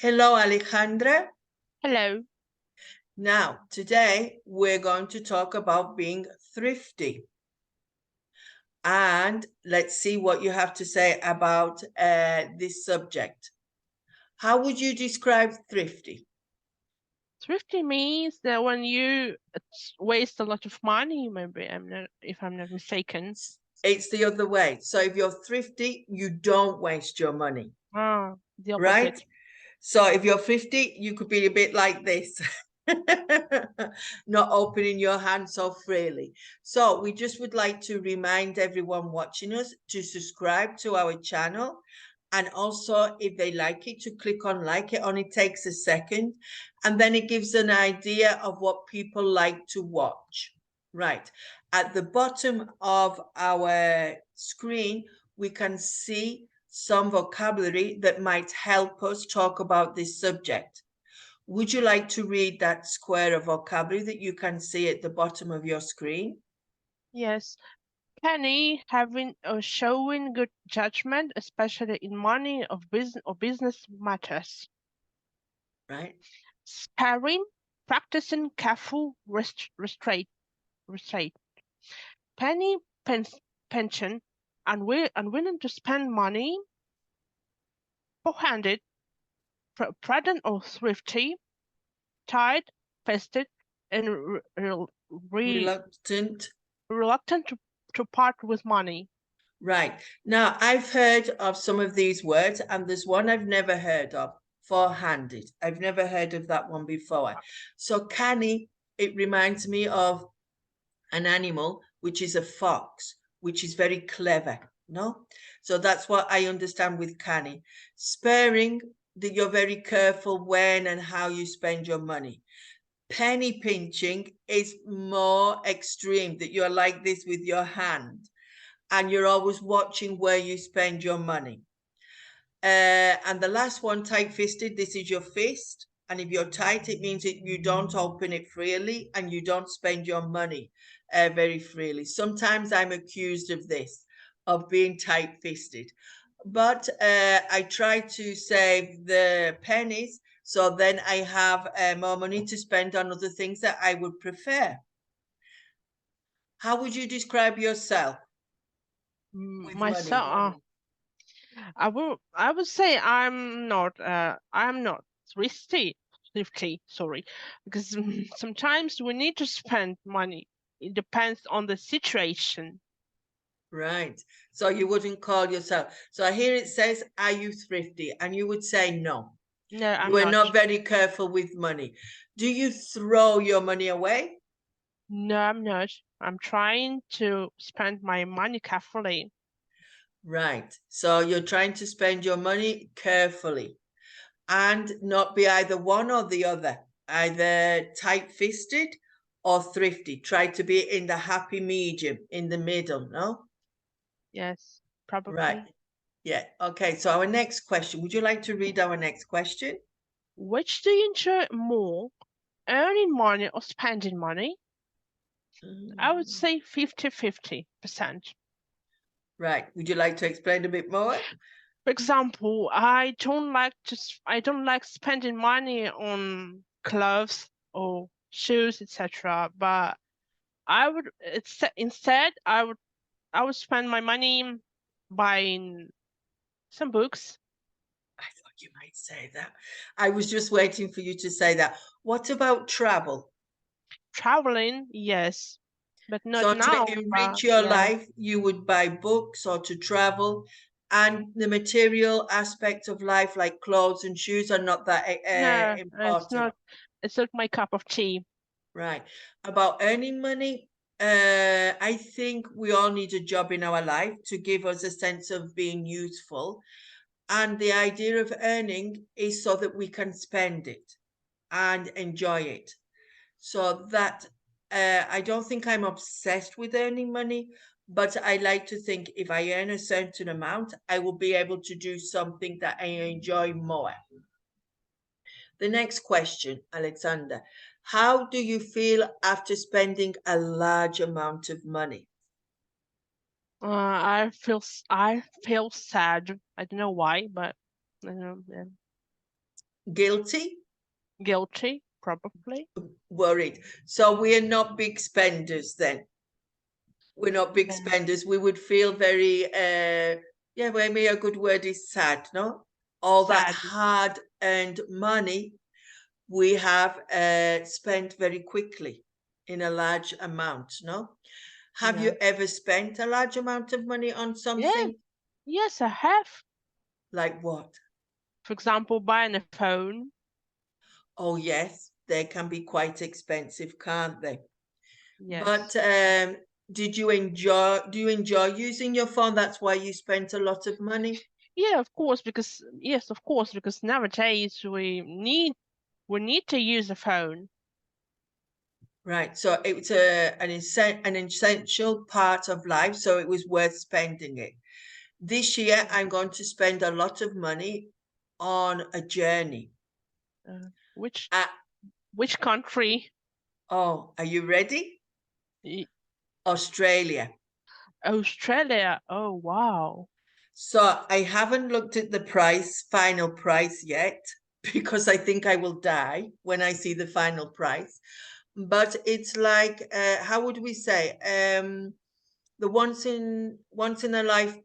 Hello, Alexandra. Hello. Now, today we're going to talk about being thrifty. And let's see what you have to say about this subject. How would you describe thrifty? Thrifty means that when you waste a lot of money, maybe if I'm not mistaken. It's the other way. So if you're thrifty, you don't waste your money, The right? opposite. So if you're 50, you could be a bit like this, not opening your hand so freely. So we just would like to remind everyone watching us to subscribe to our channel. And also, if they like it, to click on like. It only takes a second. And then it gives an idea of what people like to watch. Right. At the bottom of our screen, we can see some vocabulary that might help us talk about this subject. Would you like to read that square of vocabulary that you can see at the bottom of your screen? Yes. Penny having or showing good judgment, especially in money or business matters. Right. Sparing, practicing careful restraint. Penny pension, unwilling to spend money, four-handed, prudent or thrifty, tight, fested, and Reluctant. reluctant to part with money. Right. Now, I've heard of some of these words, and there's one I've never heard of, four-handed. I've never heard of that one before. So canny, it reminds me of an animal, which is a fox, which is very clever. No? So that's what I understand with canny. Sparing, that you're very careful when and how you spend your money. Penny pinching is more extreme, that you're like this with your hand and you're always watching where you spend your money. And the last one, tight fisted, this is your fist. And if you're tight, it means that you don't open it freely and you don't spend your money very freely. Sometimes I'm accused of this, of being tight fisted. But I try to save the pennies so then I have more money to spend on other things that I would prefer. How would you describe yourself with Myself, money? I would say I'm not thrifty, sorry, because sometimes we need to spend money. It depends on the situation. Right. So you wouldn't call yourself. So here it says, are you thrifty? And you would say no. No, You I'm are not. not very careful with money. Do you throw your money away? No, I'm not. I'm trying to spend my money carefully. Right. So you're trying to spend your money carefully and not be either one or the other, either tight fisted or thrifty. Try to be in the happy medium, in the middle, no? Yes, Right. probably. Yeah. Okay. So our next question. Would you like to read our next question? Which do you enjoy more, earning money or spending money? I would Mm. say 50-50%. Right. Would you like to explain a bit more? For example, I don't like spending money on clothes or shoes, etc. But instead I would spend my money buying some books, I thought you might say that. I was just waiting for you to say that. What about travel? traveling, yes, but not So now. to But enrich your yes, life, you would buy books or to travel, and the material aspect of life, like clothes and shoes, are not that no, it's important. not. It's not my cup of tea. Right. About earning money, I think we all need a job in our life to give us a sense of being useful. And the idea of earning is so that we can spend it and enjoy it. So that I don't think I'm obsessed with earning money, but I like to think if I earn a certain amount, I will be able to do something that I enjoy more. The next question, Alexander. How do you feel after spending a large amount of money? I feel sad. I don't know why, but I don't know. Yeah. Guilty? Guilty, probably. Worried. So we are not big spenders then. We're not big No. spenders. We would feel very, yeah, well, maybe a good word is sad, no? All that Sad. hard-earned money we have spent very quickly in a large amount, no? Have you Yeah. ever spent a large amount of money on Yeah. something? Yes, I have. Like what? For example, buying a phone. Oh, yes, they can be quite expensive, can't they? But Yes. do you enjoy using your phone? That's why you spent a lot of money? Yeah, of course, because nowadays we need to use a phone. Right. So it's an essential part of life, so it was worth spending it. This year, I'm going to spend a lot of money on a journey. Which Uh, which country? oh, are you ready? Y- Australia. Australia. Oh, wow. So I haven't looked at the final price yet, because I think I will die when I see the final price. But it's like, how would we say, the once in a life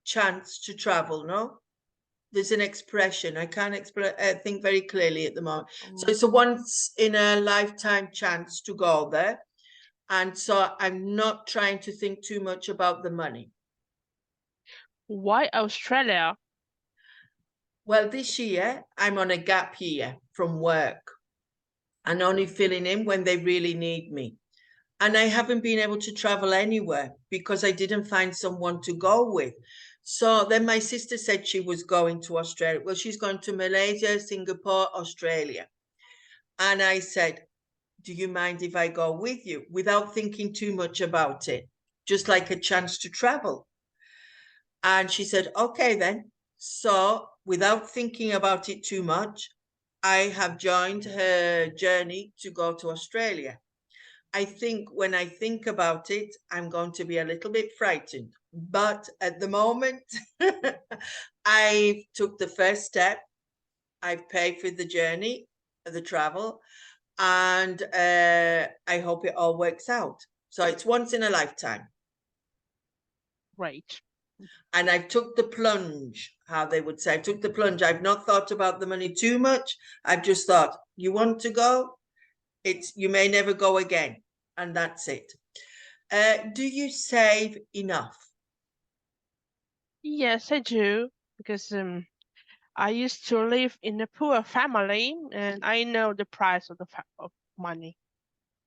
chance to travel, no? There's an expression. I can't think very clearly at the moment. So it's a once in a lifetime chance to go there. And so I'm not trying to think too much about the money. Why Australia? Well, this year I'm on a gap year from work and only filling in when they really need me. And I haven't been able to travel anywhere because I didn't find someone to go with. So then my sister said she was going to Australia. Well, she's going to Malaysia, Singapore, Australia. And I said, do you mind if I go with you? Without thinking too much about it, just like a chance to travel. And she said, okay, then. So without thinking about it too much, I have joined her journey to go to Australia. I think when I think about it, I'm going to be a little bit frightened. But at the moment, I took the first step. I've paid for the journey, the travel, and I hope it all works out. So it's once in a lifetime. Great. And I've took the plunge, how they would say. I took the plunge. I've not thought about the money too much. I've just thought, you want to go? You may never go again. And that's it. Do you save enough? Yes, I do, because I used to live in a poor family, and I know the price of money,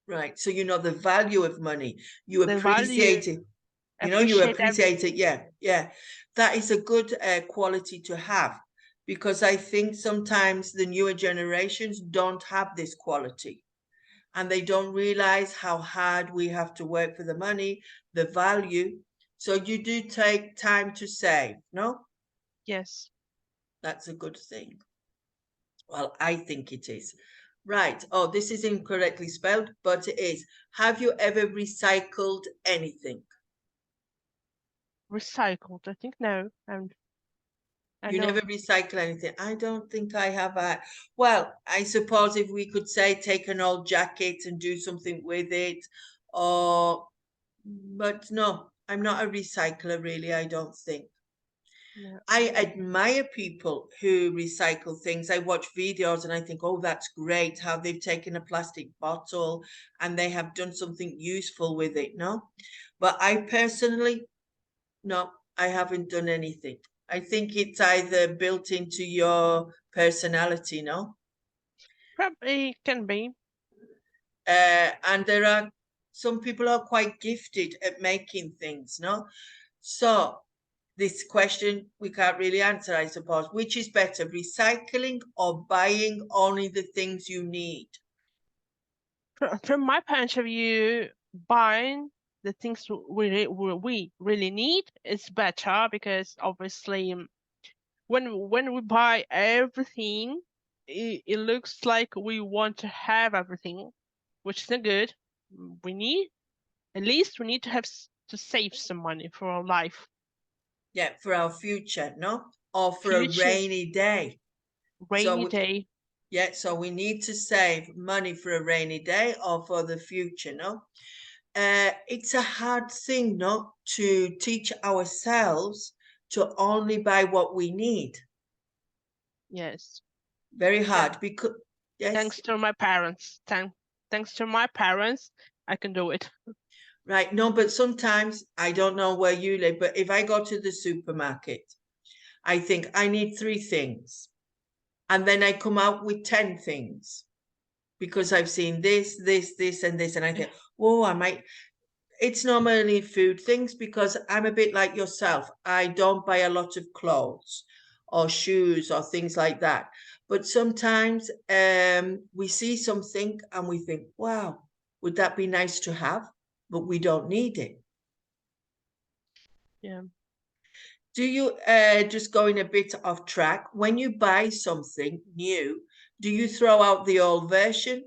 Right. So you know the value of money. You the value. appreciate it. You Appreciate appreciate it. Yeah. Yeah. That is a good quality to have, because I think sometimes the newer generations don't have this quality and they don't realize how hard we have to work for the money, the value. So you do take time to save, no? Yes. That's a good thing. Well, I think it is. Right. Oh, this is incorrectly spelled, but it is. Have you ever recycled anything? Recycled. I think no. I You never know. recycle anything. I don't think I have. Well, I suppose if we could say take an old jacket and do something with it, or, but no, I'm not a recycler really, I don't think. No. I admire people who recycle things. I watch videos and I think, oh, that's great how they've taken a plastic bottle and they have done something useful with it, no? But I personally, no, I haven't done anything. I think it's either built into your personality, no? Probably can be. And there are some people are quite gifted at making things, no? So this question we can't really answer, I suppose. Which is better, recycling or buying only the things you need? From my point of view, buying the things we really need is better, because obviously when we buy everything, it looks like we want to have everything, which isn't good. We need At least we need to to save some money for our life, Yeah, for our future, no? Or for a future, rainy day. rainy So day. Yeah, so we need to save money for a rainy day or for the future, no? It's a hard thing, no, to teach ourselves to only buy what we need. Yes. Very Thank, hard because, yes, thanks to my parents. Thanks to my parents, I can do it. right. No, but sometimes I don't know where you live, but if I go to the supermarket, I think I need 3 things. And then I come out with 10 things because I've seen this, this, and this. And I think, oh, I might. It's normally food things because I'm a bit like yourself. I don't buy a lot of clothes or shoes or things like that. But sometimes we see something and we think, wow, would that be nice to have? But we don't need it. Yeah. Do you, just going a bit off track, when you buy something new, do you throw out the old version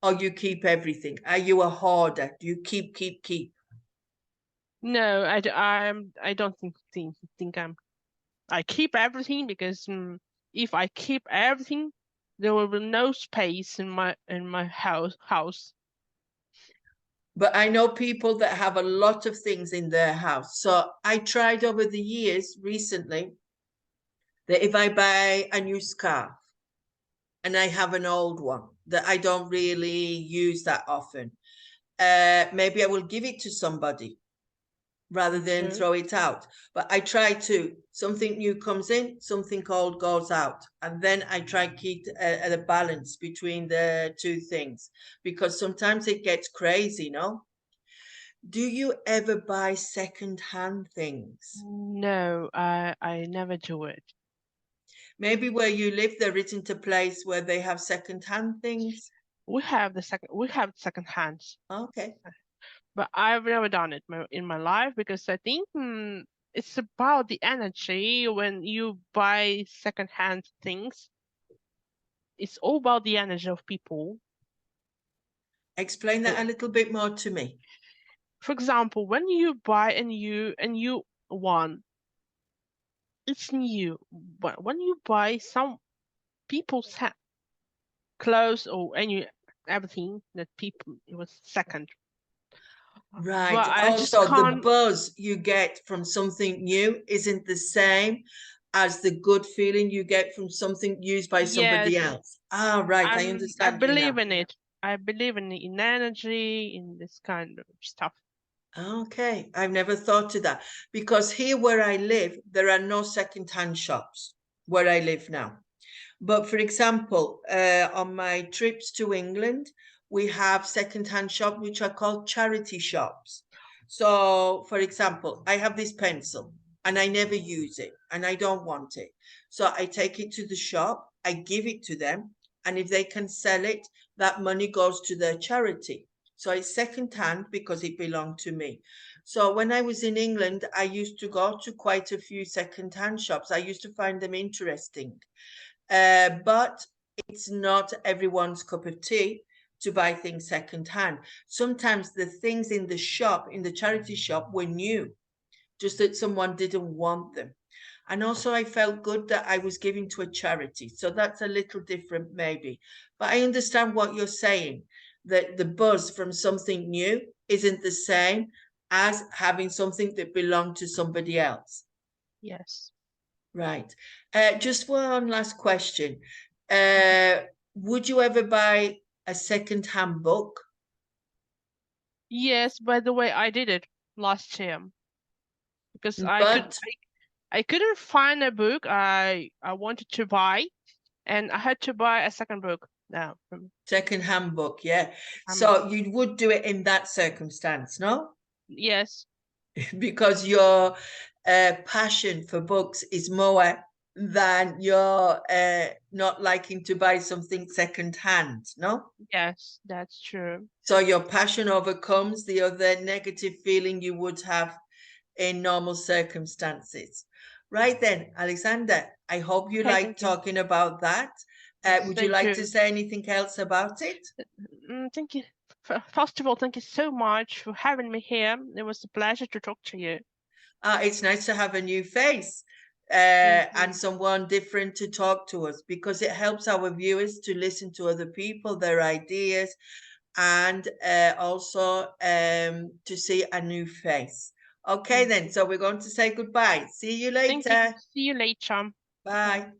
or you keep everything? Are you a hoarder? Do you keep? No, I don't think I keep everything because if I keep everything, there will be no space in my house. But I know people that have a lot of things in their house. So I tried over the years recently that if I buy a new scarf and I have an old one that I don't really use that often, maybe I will give it to somebody rather than True. throw it out. But I try to, something new comes in, something old goes out. And then I try to keep a balance between the two things because sometimes it gets crazy, no? Do you ever buy second-hand things? No, I never do it. Maybe where you live, there isn't a place where they have second-hand things. We have second hands, Okay. but I've never done it in my life because I think it's about the energy when you buy second hand things. It's all about the energy of people. Explain that a little bit more to me. For example, when you buy a new one, it's new. But when you buy some people's clothes or any everything that people it was second. Right. But I just Also, the can't. buzz you get from something new isn't the same as the good feeling you get from something used by somebody Yes, else. Ah, right. I I understand you now. believe in it. I believe in energy, in this kind of stuff. Okay, I've never thought of that because here where I live, there are no second-hand shops where I live now. But for example, on my trips to England, we have second-hand shops which are called charity shops. So, for example, I have this pencil and I never use it and I don't want it. So I take it to the shop, I give it to them, and if they can sell it, that money goes to their charity. So it's second-hand because it belonged to me. So when I was in England, I used to go to quite a few second-hand shops. I used to find them interesting. But it's not everyone's cup of tea to buy things secondhand. Sometimes the things in the shop, in the charity shop, were new, just that someone didn't want them. And also, I felt good that I was giving to a charity. So that's a little different, maybe. But I understand what you're saying, that the buzz from something new isn't the same as having something that belonged to somebody else. Yes. Right. Just one last question. Uh, would you ever buy a second-hand book? Yes, by the way, I did it last year because But I couldn't find a book I wanted to buy, and I had to buy a second book now from second-hand book, yeah. Amazon. So you would do it in that circumstance, no? Yes, Because your passion for books is more than your not liking to buy something second-hand, no? yes, that's true. So your passion overcomes the other negative feeling you would have in normal circumstances. Right then, Alexander, I hope you Okay, like thank you. talking about that. Yes, Would you thank like to you. say anything else about it? Thank you. First of all, thank you so much for having me here. It was a pleasure to talk to you. It's nice to have a new face. and someone different to talk to us, because it helps our viewers to listen to other people, their ideas, and also to see a new face. Okay, then. So we're going to say goodbye. See you Thank you. later. See you later. Bye.